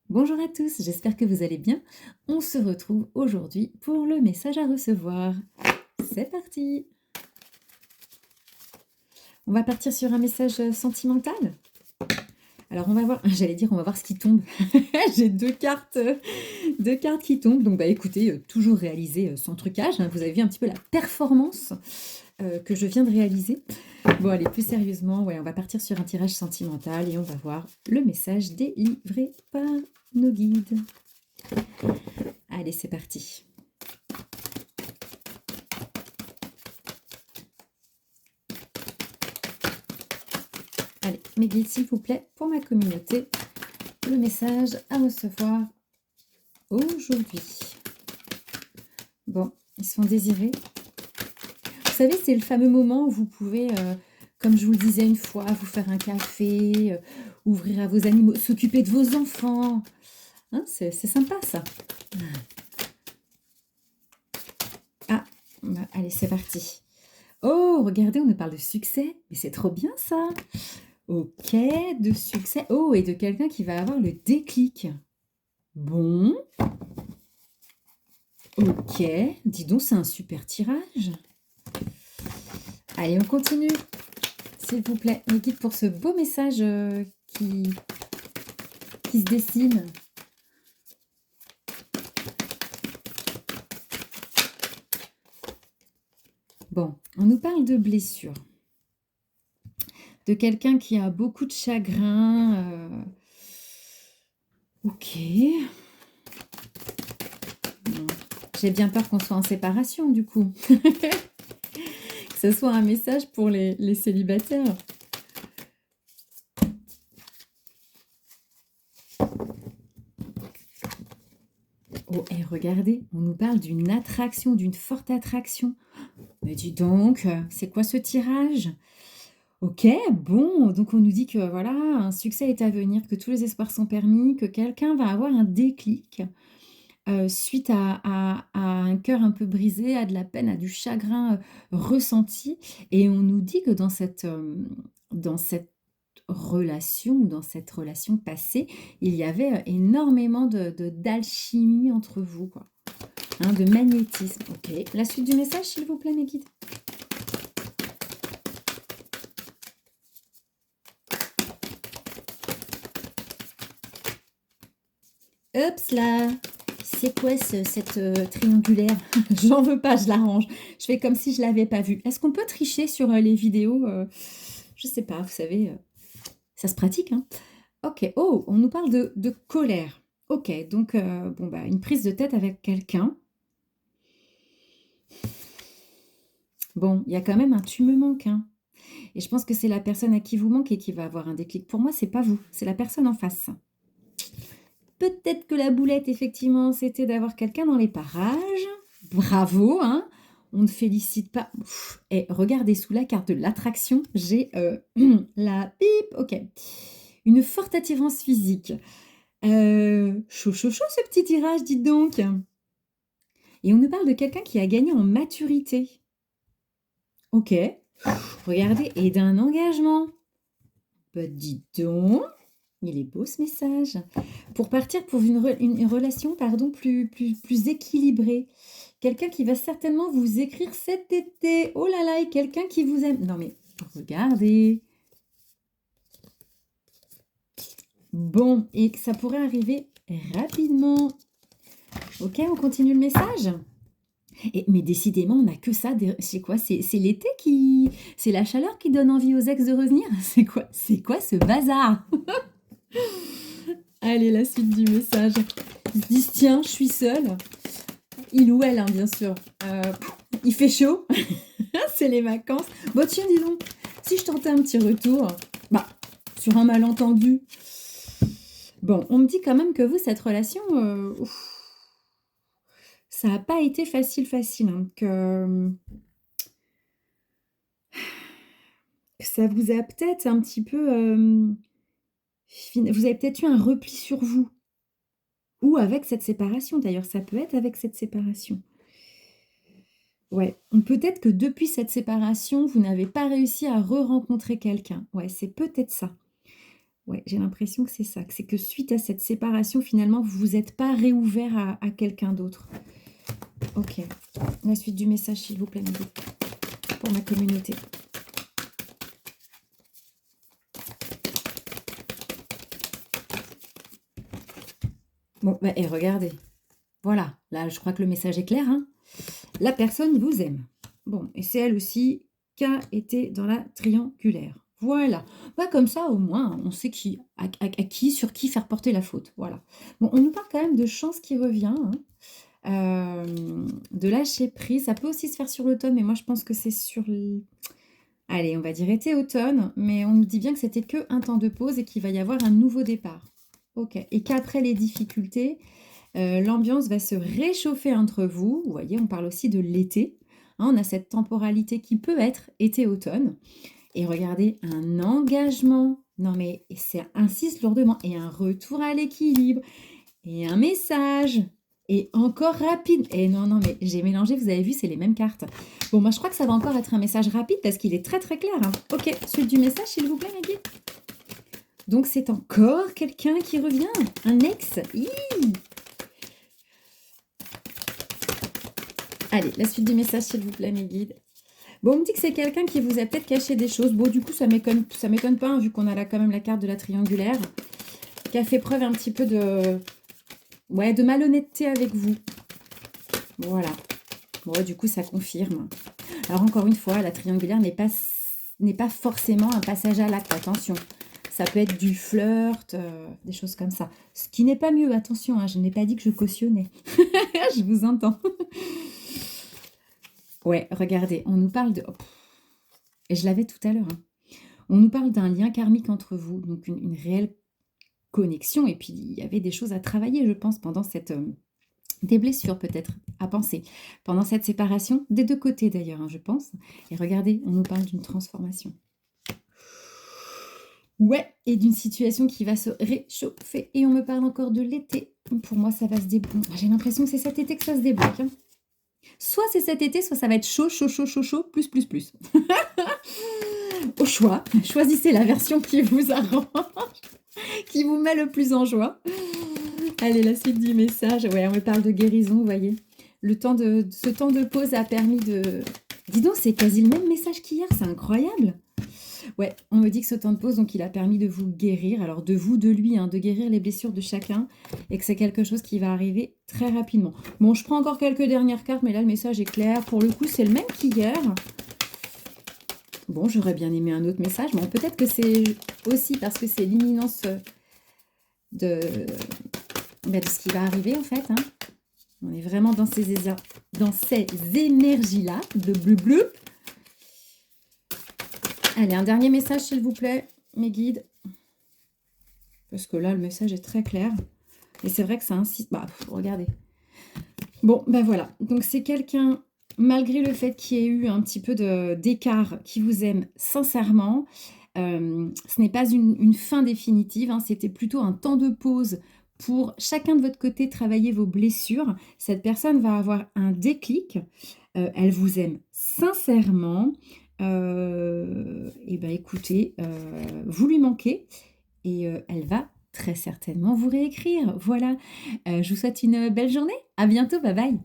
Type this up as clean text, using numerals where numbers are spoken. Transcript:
Bonjour à tous, j'espère que vous allez bien. On se retrouve aujourd'hui pour le message à recevoir. C'est parti. On va partir sur un message sentimental. Alors on va voir, j'allais dire on va voir ce qui tombe. J'ai deux cartes qui tombent. Donc bah écoutez, toujours réalisé sans trucage, hein. Vous avez vu un petit peu la performance que je viens de réaliser. Bon allez, plus sérieusement, ouais, on va partir sur un tirage sentimental et on va voir le message délivré par nos guides. Allez, c'est parti. Allez, mes guides, s'il vous plaît, pour ma communauté, le message à recevoir aujourd'hui. Bon, ils sont désirés. Vous savez, c'est le fameux moment où vous pouvez, comme je vous le disais une fois, vous faire un café, ouvrir à vos animaux, s'occuper de vos enfants. Hein, c'est sympa, ça. Ah, bah, allez, c'est parti. Oh, regardez, on nous parle de succès. Mais c'est trop bien, ça. Ok, de succès. Oh, et de quelqu'un qui va avoir le déclic. Bon. Ok, dis donc, c'est un super tirage. Allez, on continue. S'il vous plaît, mes guides, pour ce beau message qui se dessine. Bon, on nous parle de blessures. De quelqu'un qui a beaucoup de chagrin. Ok. Bon, j'ai bien peur qu'on soit en séparation, du coup. Que ce soit un message pour les célibataires. Oh, et regardez, on nous parle d'une attraction, d'une forte attraction. Mais dis donc, c'est quoi ce tirage? Ok, bon, donc on nous dit que voilà, un succès est à venir, que tous les espoirs sont permis, que quelqu'un va avoir un déclic suite à un cœur un peu brisé, à de la peine, à du chagrin ressenti. Et on nous dit que dans cette relation, ou dans cette relation passée, il y avait énormément d'alchimie entre vous, quoi. Hein, de magnétisme. Ok, la suite du message, s'il vous plaît, mes guides. Hop là! C'est quoi cette triangulaire? J'en veux pas, je l'arrange. Je fais comme si je l'avais pas vue. Est-ce qu'on peut tricher sur les vidéos? Je sais pas, vous savez, ça se pratique, hein. Ok, oh, on nous parle de colère. Ok, donc bon, bah, une prise de tête avec quelqu'un. Bon, il y a quand même un tu me manques, hein. Et je pense que c'est la personne à qui vous manquez qui va avoir un déclic. Pour moi, c'est pas vous, c'est la personne en face. Peut-être que la boulette, effectivement, c'était d'avoir quelqu'un dans les parages. Bravo, hein. On ne félicite pas. Et regardez, sous la carte de l'attraction, j'ai la pipe. Ok. Une forte attirance physique. Chaud, chaud, chaud, ce petit tirage, dites donc. Et on nous parle de quelqu'un qui a gagné en maturité. Ok. Regardez, et d'un engagement. Bah, dites donc. Il est beau ce message. Pour partir pour une relation pardon, plus équilibrée. Quelqu'un qui va certainement vous écrire cet été. Oh là là, et quelqu'un qui vous aime. Non mais, regardez. Bon, et que ça pourrait arriver rapidement. Ok, on continue le message. Mais décidément, on n'a que ça. C'est quoi? C'est l'été qui... C'est la chaleur qui donne envie aux ex de revenir? C'est quoi ce bazar? Allez, la suite du message. Ils se disent, tiens, je suis seule. Il ou elle, hein, bien sûr. Il fait chaud. C'est les vacances. Bon, tiens, dis donc, si je tentais un petit retour, bah, sur un malentendu. Bon, on me dit quand même que vous, cette relation, ça n'a pas été facile, hein, que ça vous a peut-être un petit peu... vous avez peut-être eu un repli sur vous. Ou avec cette séparation, d'ailleurs, ça peut être avec cette séparation. Ouais, peut-être que depuis cette séparation, vous n'avez pas réussi à re-rencontrer quelqu'un. Ouais, c'est peut-être ça. Ouais, j'ai l'impression que c'est ça, que c'est que suite à cette séparation, finalement, vous vous êtes pas réouvert à quelqu'un d'autre. OK. La suite du message, s'il vous plaît, Mehdi, pour ma communauté. Bon, bah, et regardez, voilà, là, je crois que le message est clair, hein. La personne vous aime. Bon, et c'est elle aussi qui a été dans la triangulaire. Voilà. Bah, comme ça, au moins, on sait qui, à qui, sur qui faire porter la faute. Voilà. Bon, on nous parle quand même de chance qui revient, hein. De lâcher prise. Ça peut aussi se faire sur l'automne, mais moi, je pense que c'est sur... Allez, on va dire été-automne, mais on nous dit bien que c'était que un temps de pause et qu'il va y avoir un nouveau départ. Ok. Et qu'après les difficultés, l'ambiance va se réchauffer entre vous. Vous voyez, on parle aussi de l'été. Hein, on a cette temporalité qui peut être été-automne. Et regardez, un engagement. Non mais c'est insiste lourdement. Et un retour à l'équilibre. Et un message. Et encore rapide. Et non, non, mais j'ai mélangé, vous avez vu, c'est les mêmes cartes. Bon, moi je crois que ça va encore être un message rapide parce qu'il est très très clair, hein. Ok, suite du message, s'il vous plaît, Maggie. Donc c'est encore quelqu'un qui revient. Un ex. Hi. Allez, la suite du message, s'il vous plaît, mes guides. Bon, on me dit que c'est quelqu'un qui vous a peut-être caché des choses. Bon, du coup, ça m'étonne pas, hein, vu qu'on a là quand même la carte de la triangulaire, qui a fait preuve un petit peu de, ouais, de malhonnêteté avec vous. Voilà. Bon, du coup, ça confirme. Alors, encore une fois, la triangulaire n'est pas forcément un passage à l'acte. Attention. Ça peut être du flirt, des choses comme ça. Ce qui n'est pas mieux, attention, hein, je n'ai pas dit que je cautionnais. Je vous entends. Ouais, regardez, on nous parle de... Oh, et je l'avais tout à l'heure, hein. On nous parle d'un lien karmique entre vous, donc une réelle connexion. Et puis, il y avait des choses à travailler, je pense, pendant cette... des blessures, peut-être, à penser. Pendant cette séparation, des deux côtés, d'ailleurs, hein, je pense. Et regardez, on nous parle d'une transformation. Ouais, et d'une situation qui va se réchauffer. Et on me parle encore de l'été. Pour moi, ça va se débloquer. J'ai l'impression que c'est cet été que ça se débloque, hein. Soit c'est cet été, soit ça va être chaud, chaud, chaud, chaud, chaud, plus, plus, plus. Au choix, choisissez la version qui vous arrange, qui vous met le plus en joie. Allez, la suite du message. Ouais, on me parle de guérison, vous voyez. Ce temps de pause a permis de... Dis donc, c'est quasi le même message qu'hier, c'est incroyable. Ouais, on me dit que ce temps de pause, donc il a permis de vous guérir, alors de vous, de lui, hein, de guérir les blessures de chacun, et que c'est quelque chose qui va arriver très rapidement. Bon, je prends encore quelques dernières cartes, mais là, le message est clair. Pour le coup, c'est le même qu'hier. Bon, j'aurais bien aimé un autre message. Bon, peut-être que c'est aussi parce que c'est l'imminence de ce qui va arriver, en fait, hein. On est vraiment dans ces énergies-là, de bleu. Allez, un dernier message, s'il vous plaît, mes guides. Parce que là, le message est très clair. Et c'est vrai que ça insiste. Bah, regardez. Bon, ben voilà. Donc, c'est quelqu'un, malgré le fait qu'il y ait eu un petit peu d'écart, qui vous aime sincèrement. Ce n'est pas une fin définitive, hein. C'était plutôt un temps de pause pour chacun de votre côté travailler vos blessures. Cette personne va avoir un déclic. Elle vous aime sincèrement. Et ben écoutez, vous lui manquez et elle va très certainement vous réécrire. Voilà, je vous souhaite une belle journée. À bientôt, bye bye.